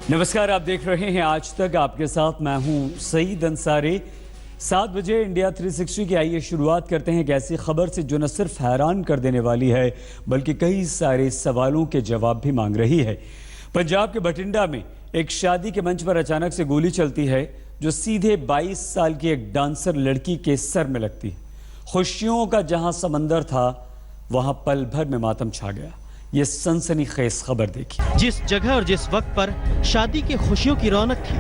नमस्कार, आप देख रहे हैं आज तक। आपके साथ मैं हूं सईद अंसारी। 7 बजे इंडिया 360 की आइए शुरुआत करते हैं एक ऐसी खबर से जो न सिर्फ हैरान कर देने वाली है बल्कि कई सारे सवालों के जवाब भी मांग रही है। पंजाब के बठिंडा में एक शादी के मंच पर अचानक से गोली चलती है जो सीधे 22 साल की एक डांसर लड़की के सर में लगती है। खुशियों का जहां समंदर था वहां पल भर में मातम छा गया। ये सनसनीखेज खबर देखिए। जिस जगह और जिस वक्त पर शादी की खुशियों की रौनक थी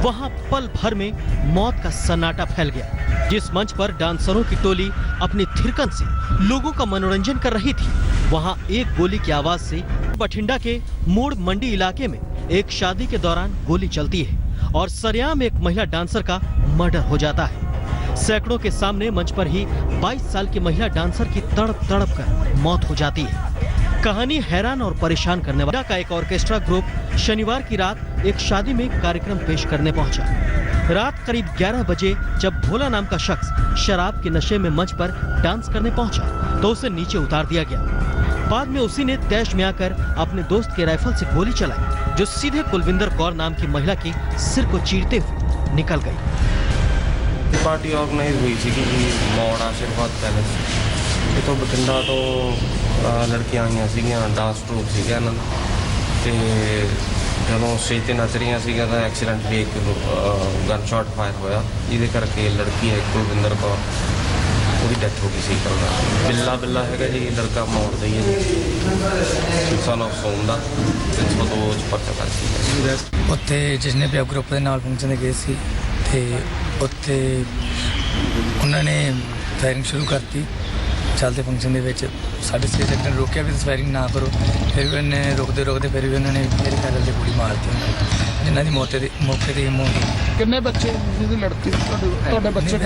वहां पल भर में मौत का सन्नाटा फैल गया। जिस मंच पर डांसरों की टोली अपनी थिरकन से लोगों का मनोरंजन कर रही थी वहां एक गोली की आवाज से बठिंडा के मोड़ मंडी इलाके में एक शादी के दौरान गोली चलती है और सरेआम एक महिला डांसर का मर्डर हो जाता है। सैकड़ों के सामने मंच पर ही 22 साल की महिला डांसर की तड़प तड़प कर मौत हो जाती है। कहानी हैरान और परेशान करने वाला का एक ऑर्केस्ट्रा ग्रुप शनिवार की रात एक शादी में कार्यक्रम पेश करने पहुंचा। रात करीब 11 बजे जब भोला नाम का शख्स शराब के नशे में मंच पर डांस करने पहुंचा तो उसे नीचे उतार दिया गया। बाद में उसी ने तैश में आकर अपने दोस्त के राइफल से गोली चलाई जो सीधे कुलविंदर कौर नाम की महिला की सिर को चीरते हुए निकल गई। पार्टी ऑर्गेनाइज हुई थी कि मौड़ आशीर्वाद पैलेस तो बठिंडा तो लड़कियां आईਆਂ ਸੀਗੀਆਂ डांस ट्रूप ਸੀਗਾ ਇਹਨਾਂ ਦਾ ਤੇ ਜਦੋਂ ਸਟੇਜ ਤੇ ਨੱਚ ਰਹੀਆਂ ਸੀਗੀਆਂ ਤਾਂ ਐਕਸੀਡੈਂਟਲੀ ਇੱਕ ਗਨ ਸ਼ਾਟ ਫਾਇਰ ਹੋਇਆ ਜਿਹਦੇ ਕਰਕੇ ਲੜਕੀ ਹੈ ਕੁਲਵਿੰਦਰ ਕੌਰ ਉਹਦੀ ਡੈਥ ਹੋ ਗਈ ਸੀ। ਬਿੱਲਾ ਬਿੱਲਾ ਹੈਗਾ ਜੀ ਲੜਕਾ ਮੌੜ ਦਾ ਹੀ ਹੈ ਜੀ ਸਾਨੂੰ ਸੌਣ ਦਾ 302 ਚ ਪਰਚਾ ਕਰ ਸੀ। ਉੱਥੇ ਜਿਸਨੇ ਪਿਆ ਗਰੁੱਪ ਦੇ ਨਾਲ ਫੰਕਸ਼ਨ ਤੇ ਗਏ ਸੀ ਤੇ ਉੱਥੇ ਉਹਨਾਂ ਨੇ ਫਾਇਰਿੰਗ ਸ਼ੁਰੂ ਕਰਤੀ। चलते फंक्शन के ਵਿੱਚ साढ़े 6 सेकंड रोकया भी फायरिंग ना करो फिर भी उन्होंने रोकते फिर भी उन्होंने मेरे पैदल से गोली मारती जिन्हों की मौके पर ही मौत हुई। कितने बच्चे लड़के बच्चे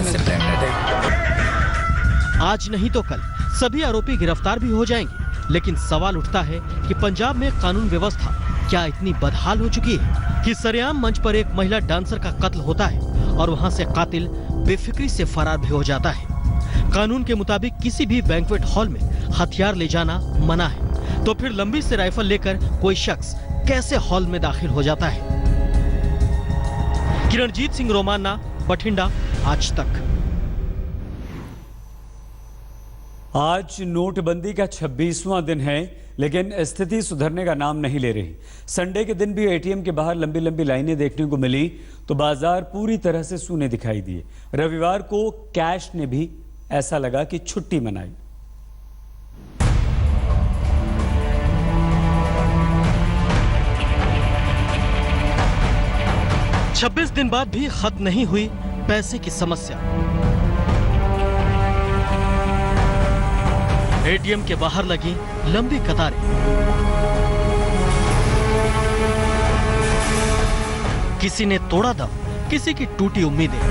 आज नहीं तो कल सभी आरोपी गिरफ्तार भी हो जाएंगे, लेकिन सवाल उठता है कि पंजाब में कानून व्यवस्था क्या इतनी बदहाल हो चुकी है कि सरेआम मंच पर एक महिला डांसर का कत्ल होता है और वहां से कातिल बेफिक्री से फरार भी हो जाता है। कानून के मुताबिक किसी भी बैंक्वेट हॉल में हथियार ले जाना मना है, तो फिर लंबी से राइफल लेकर कोई शख्स कैसे हॉल में दाखिल हो जाता है। किरणजीत सिंह रोमाना, बठिंडा, आज तक। आज नोटबंदी का 26वां दिन है लेकिन स्थिति सुधरने का नाम नहीं ले रही। संडे के दिन भी एटीएम के बाहर लंबी लंबी लाइनें देखने को मिली तो बाजार पूरी तरह से सूने दिखाई दिए। रविवार को कैश ने भी ऐसा लगा कि छुट्टी मनाई। छब्बीस दिन बाद भी खत्म नहीं हुई पैसे की समस्या। एटीएम के बाहर लगी लंबी कतारें। किसी ने तोड़ा दम, किसी की टूटी उम्मीदें।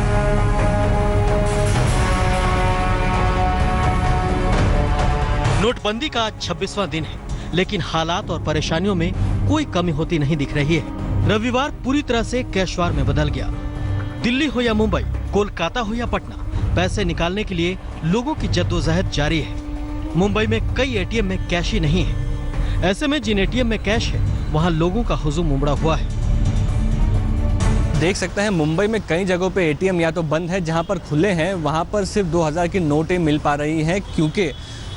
नोटबंदी का आज 26वां दिन है लेकिन हालात और परेशानियों में कोई कमी होती नहीं दिख रही है। रविवार पूरी तरह से कैशवार में बदल गया। दिल्ली हो या मुंबई, कोलकाता हो या पटना, पैसे निकालने के लिए लोगों की जद्दोजहद जारी है। मुंबई में कई एटीएम में कैश ही नहीं है। ऐसे में जिन एटीएम में कैश है वहां लोगों का हुजूम उमड़ा हुआ है। देख सकते हैं मुंबई में कई जगहों पे एटीएम या तो बंद है, जहां पर खुले हैं वहां पर सिर्फ 2000 की नोटें मिल पा रही हैं क्योंकि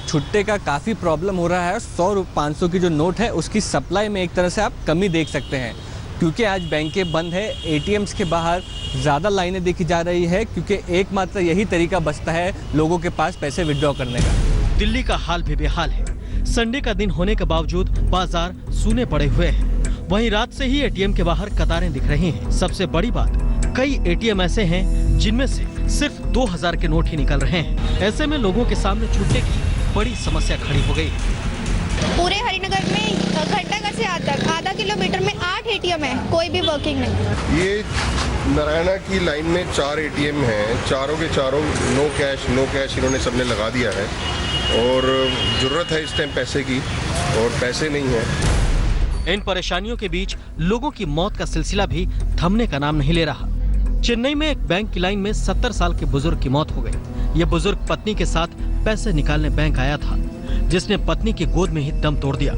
छुट्टे का काफ़ी प्रॉब्लम हो रहा है। 100-500 की जो नोट है उसकी सप्लाई में एक तरह से आप कमी देख सकते हैं क्योंकि आज बैंकें बंद है। एटीएम्स के बाहर ज़्यादा लाइनें देखी जा रही है क्योंकि एकमात्र यही तरीका बचता है लोगों के पास पैसे विड्रॉ करने का। दिल्ली का हाल भी बेहाल है। संडे का दिन होने के बावजूद बाजार सूने पड़े हुए हैं। वहीं रात से ही एटीएम के बाहर कतारें दिख रही हैं। सबसे बड़ी बात, कई एटीएम ऐसे हैं जिनमें से सिर्फ 2000 के नोट ही निकल रहे हैं। ऐसे में लोगों के सामने छुट्टे की बड़ी समस्या खड़ी हो गई। पूरे हरिनगर में घंटाघर से आधा किलोमीटर में 8 एटीएम है, कोई भी वर्किंग नहीं। ये नारायणा की लाइन में 4 एटीएम हैं, चारों के चारों नो कैश इन्होंने सबने लगा दिया है और ज़रूरत है इस टाइम पैसे की और पैसे नहीं है। इन परेशानियों के बीच लोगों की मौत का सिलसिला भी थमने का नाम नहीं ले रहा। चेन्नई में एक बैंक की लाइन में 70 साल के बुजुर्ग की मौत हो गई। ये बुजुर्ग पत्नी के साथ पैसे निकालने बैंक आया था जिसने पत्नी की गोद में ही दम तोड़ दिया।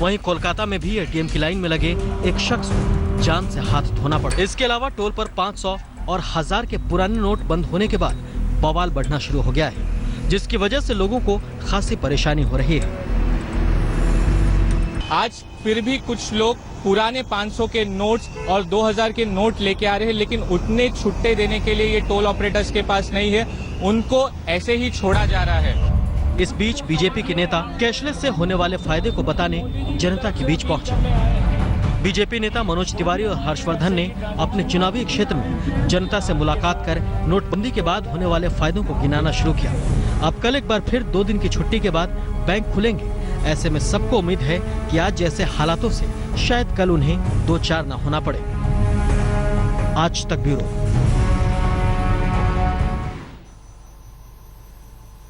वहीं कोलकाता में भी एटीएम की लाइन में लगे एक शख्स को जान से हाथ धोना पड़ा। इसके अलावा टोल पर 500 और 1000 के पुराने नोट बंद होने के बाद बवाल बढ़ना शुरू हो गया है, जिसकी वजह से लोगों को खासी परेशानी हो रही है। आज फिर भी कुछ लोग पुराने 500 के नोट्स और 2000 के नोट लेके आ रहे हैं, लेकिन उतने छुट्टे देने के लिए ये टोल ऑपरेटर्स के पास नहीं है, उनको ऐसे ही छोड़ा जा रहा है। इस बीच बीजेपी के नेता कैशलेस से होने वाले फायदे को बताने जनता के बीच पहुंचे। बीजेपी नेता मनोज तिवारी और हर्षवर्धन ने अपने चुनावी क्षेत्र में जनता से मुलाकात कर नोटबंदी के बाद होने वाले फायदों को गिनाना शुरू किया। अब कल एक बार फिर 2 दिन की छुट्टी के बाद बैंक खुलेंगे। ऐसे में सबको उम्मीद है कि आज जैसे हालातों से शायद कल उन्हें 2-4 न होना पड़े। आज तक ब्यूरो।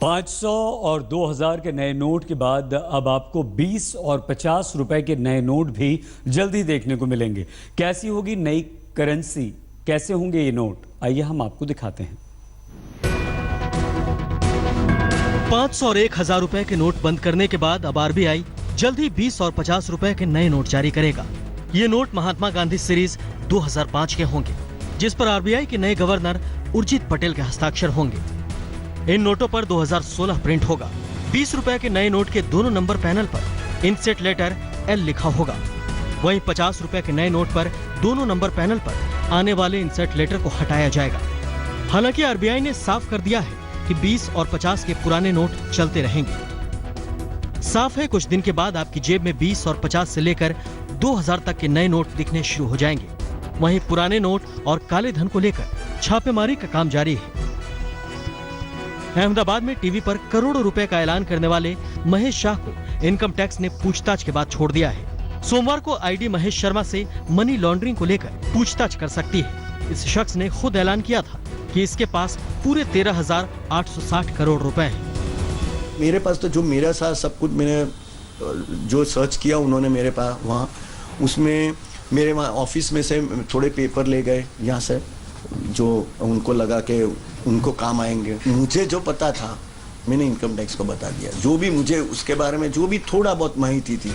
500 और 2000 के नए नोट के बाद अब आपको 20 और 50 रुपए के नए नोट भी जल्दी देखने को मिलेंगे। कैसी होगी नई करेंसी, कैसे होंगे ये नोट, आइए हम आपको दिखाते हैं। 500 और 1000 रुपए के नोट बंद करने के बाद अब आरबीआई जल्द ही 20 और 50 रुपए के नए नोट जारी करेगा। ये नोट महात्मा गांधी सीरीज 2005 के होंगे, जिस पर आरबीआई के नए गवर्नर उर्जित पटेल के हस्ताक्षर होंगे। इन नोटों पर 2016 प्रिंट होगा। 20 रुपए के नए नोट के दोनों नंबर पैनल पर इनसेट लेटर एल लिखा होगा। वहीं 50 रुपए के नए नोट पर दोनों नंबर पैनल पर आने वाले इंसर्ट लेटर को हटाया जाएगा। हालांकि आरबीआई ने साफ कर दिया है कि 20 और 50 के पुराने नोट चलते रहेंगे। साफ है कुछ दिन के बाद आपकी जेब में 20 और 50 से लेकर 2000 तक के नए नोट दिखने शुरू हो जाएंगे। वहीं पुराने नोट और काले धन को लेकर छापेमारी का काम जारी है। अहमदाबाद में टीवी पर करोड़ों रुपए का ऐलान करने वाले महेश शाह को इनकम टैक्स ने पूछताछ के बाद छोड़ दिया है। सोमवार को आईडी महेश शर्मा से मनी लॉन्ड्रिंग को लेकर पूछताछ कर सकती है। इस शख्स ने खुद ऐलान किया था कि इसके पास पूरे 13,860 करोड़ रुपए हैं। मेरे पास तो जो मेरा साथ सब कुछ मैंने जो सर्च किया उन्होंने मेरे पास वहाँ उसमें मेरे वहाँ ऑफिस में से थोड़े पेपर ले गए यहाँ से जो उनको लगा कि उनको काम आएंगे। मुझे जो पता था मैंने इनकम टैक्स को बता दिया, जो भी मुझे उसके बारे में जो भी थोड़ा बहुत माहिती थी।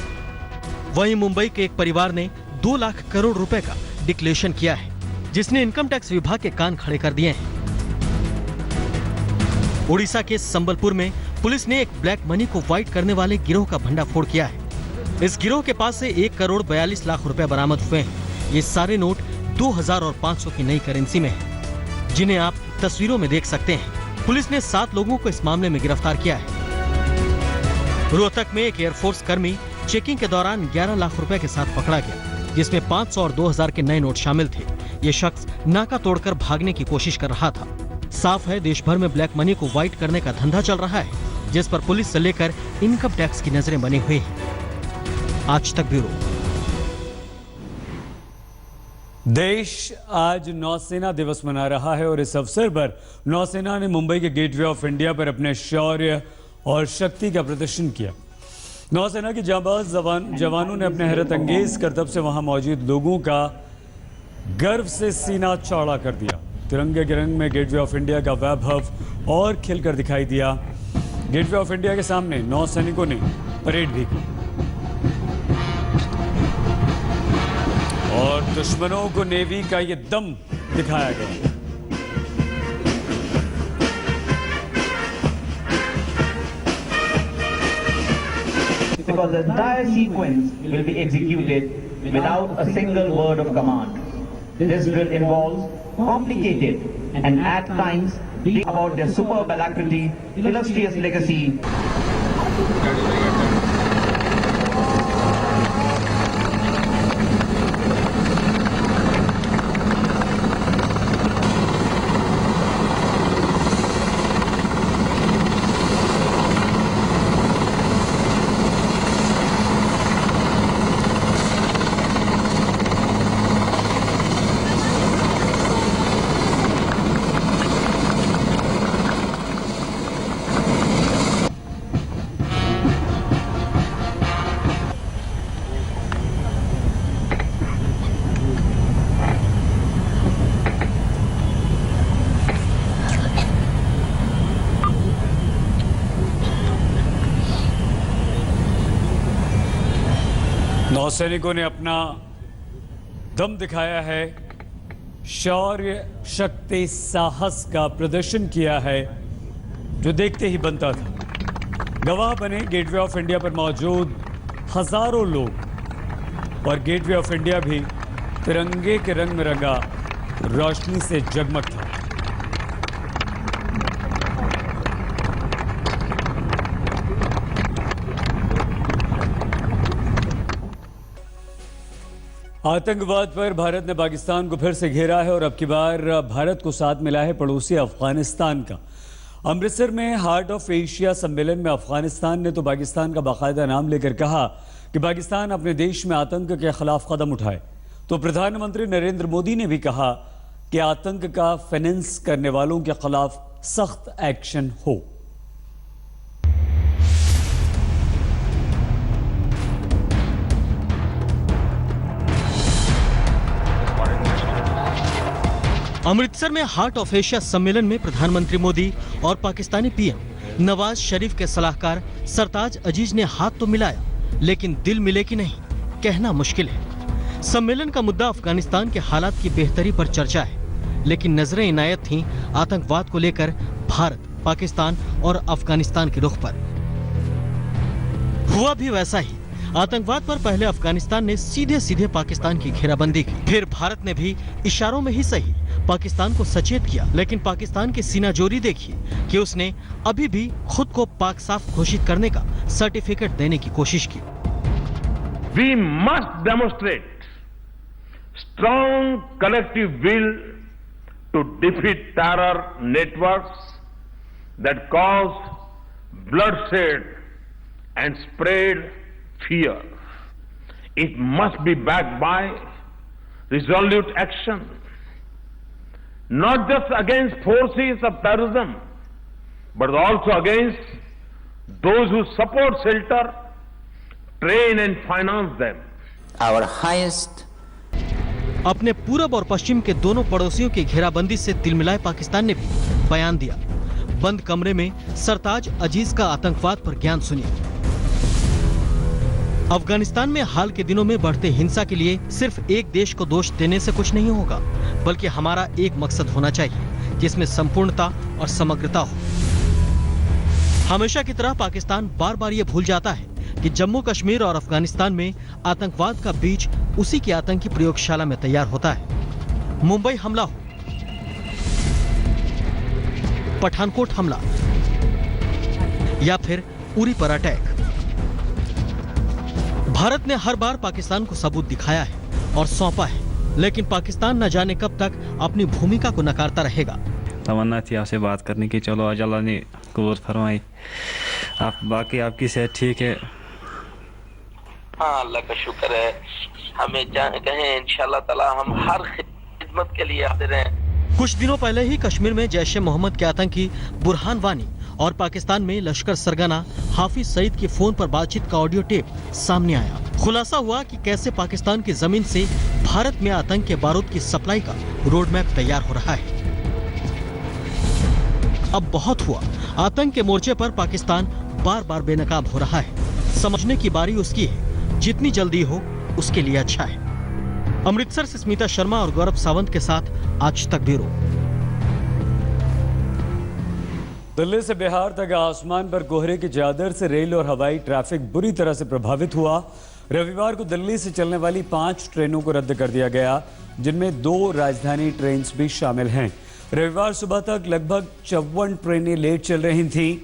वहीं मुंबई के एक परिवार ने 2 लाख करोड़ रुपए का डिक्लेरेशन किया है, जिसने इनकम टैक्स विभाग के कान खड़े कर दिए हैं। उड़ीसा के संबलपुर में पुलिस ने एक ब्लैक मनी को व्हाइट करने वाले गिरोह का भंडाफोड़ किया है। इस गिरोह के पास से 1 करोड़ 42 लाख रुपए बरामद हुए हैं। ये सारे नोट 2000 और 500 की नई करेंसी में हैं, जिन्हें आप तस्वीरों में देख सकते हैं। पुलिस ने 7 लोगों को इस मामले में गिरफ्तार किया है। रोहतक में एक एयरफोर्स कर्मी चेकिंग के दौरान 11 लाख रुपए के साथ पकड़ा गया, जिसमें 500 और 2000 के नए नोट शामिल थे। ये शख्स नाका तोड़कर भागने की कोशिश कर रहा था। साफ है देश भर में ब्लैक मनी को व्हाइट करने का धंधा चल रहा है, जिस पर पुलिस से लेकर इनकम टैक्स की नजरें बनी हुई हैं। आज तक ब्यूरो। देश आज नौसेना दिवस मना रहा है और इस अवसर पर नौसेना ने मुंबई के गेटवे ऑफ इंडिया पर अपने शौर्य और शक्ति का प्रदर्शन किया। नौसेना के जांबाज जवानों ने अपने हैरत अंगेज करतब से वहां मौजूद लोगों का गर्व से सीना चौड़ा कर दिया। तिरंगे के रंग में गेटवे ऑफ इंडिया का वैभव और खिलकर दिखाई दिया। गेटवे ऑफ इंडिया के सामने नौसैनिकों ने परेड भी की और दुश्मनों को नेवी का ये दम दिखाया गया। Because the entire sequence will be executed without a single word of command. This drill involves complicated and at times about their superb alacrity, illustrious legacy. नौसैनिकों ने अपना दम दिखाया है, शौर्य, शक्ति, साहस का प्रदर्शन किया है जो देखते ही बनता था। गवाह बने गेटवे ऑफ इंडिया पर मौजूद हजारों लोग और गेटवे ऑफ इंडिया भी तिरंगे के रंग में रंगा रोशनी से जगमग था। आतंकवाद पर भारत ने पाकिस्तान को फिर से घेरा है और अब की बार भारत को साथ मिला है पड़ोसी अफगानिस्तान का। अमृतसर में हार्ट ऑफ एशिया सम्मेलन में अफगानिस्तान ने तो पाकिस्तान का बाकायदा नाम लेकर कहा कि पाकिस्तान अपने देश में आतंक के खिलाफ कदम उठाए। तो प्रधानमंत्री नरेंद्र मोदी ने भी कहा कि आतंक का फाइनेंस करने वालों के खिलाफ सख्त एक्शन हो। अमृतसर में हार्ट ऑफ एशिया सम्मेलन में प्रधानमंत्री मोदी और पाकिस्तानी पीएम नवाज शरीफ के सलाहकार सरताज अजीज ने हाथ तो मिलाया, लेकिन दिल मिले कि नहीं, कहना मुश्किल है। सम्मेलन का मुद्दा अफगानिस्तान के हालात की बेहतरी पर चर्चा है, लेकिन नजरें इनायत थीं आतंकवाद को लेकर भारत, पाकिस्तान और अफगानिस्तान के रुख पर। हुआ भी वैसा ही। आतंकवाद पर पहले अफगानिस्तान ने सीधे सीधे पाकिस्तान की घेराबंदी की, फिर भारत ने भी इशारों में ही सही पाकिस्तान को सचेत किया, लेकिन पाकिस्तान की सीनाजोरी देखिए कि उसने अभी भी खुद को पाक साफ घोषित करने का सर्टिफिकेट देने की कोशिश की। We must demonstrate strong collective will to defeat terror networks that cause bloodshed and spread fear. It must be backed by resolute action, not just against forces of terrorism, but also against those who support, shelter, train and finance them. Our highest अपने पूरब और पश्चिम के दोनों पड़ोसियों की घेराबंदी से तिलमिलाए पाकिस्तान ने भी बयान दिया। बंद कमरे में सरताज अजीज का आतंकवाद पर ज्ञान सुनिए। अफगानिस्तान में हाल के दिनों में बढ़ते हिंसा के लिए सिर्फ एक देश को दोष देने से कुछ नहीं होगा, बल्कि हमारा एक मकसद होना चाहिए जिसमें संपूर्णता और समग्रता हो। हमेशा की तरह पाकिस्तान बार बार ये भूल जाता है कि जम्मू कश्मीर और अफगानिस्तान में आतंकवाद का बीज उसी की आतंकी प्रयोगशाला में तैयार होता है। मुंबई हमला हो, पठानकोट हमला या फिर उरी पर अटैक, भारत ने हर बार पाकिस्तान को सबूत दिखाया है और सौंपा है, लेकिन पाकिस्तान न जाने कब तक अपनी भूमिका को नकारता रहेगा। तमन्ना थी आपसे बात करने की, चलो आज अल्लाह ने कबूल फरमाई। आप बाकी आपकी सेहत ठीक है? हाँ, अल्लाह का शुक्र है। हमें कहें इंशाल्लाह ताला हम हर खिदमत के लिए हाजिर हैं। कुछ दिनों पहले ही कश्मीर में जैश ए मोहम्मद के आतंकी बुरहान वानी और पाकिस्तान में लश्कर सरगना हाफिज सईद की फोन पर बातचीत का ऑडियो टेप सामने आया। खुलासा हुआ कि कैसे पाकिस्तान की जमीन से भारत में आतंक के बारूद की सप्लाई का रोड मैप तैयार हो रहा है। अब बहुत हुआ, आतंक के मोर्चे पर पाकिस्तान बार बार बेनकाब हो रहा है। समझने की बारी उसकी है, जितनी जल्दी हो उसके लिए अच्छा है। अमृतसर से स्मिता शर्मा और गौरव सावंत के साथ आज तक ब्यूरो। दिल्ली से बिहार तक आसमान पर कोहरे की चादर से रेल और हवाई ट्रैफिक बुरी तरह से प्रभावित हुआ। रविवार को दिल्ली से चलने वाली 5 ट्रेनों को रद्द कर दिया गया, जिनमें 2 राजधानी ट्रेन भी शामिल हैं। रविवार सुबह तक लगभग 54 ट्रेनें लेट चल रही थीं।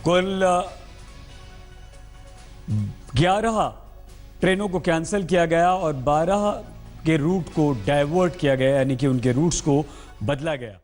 कुल 11 ट्रेनों को कैंसिल किया गया और 12 के रूट को डाइवर्ट किया गया, यानी कि उनके रूट्स को बदला गया।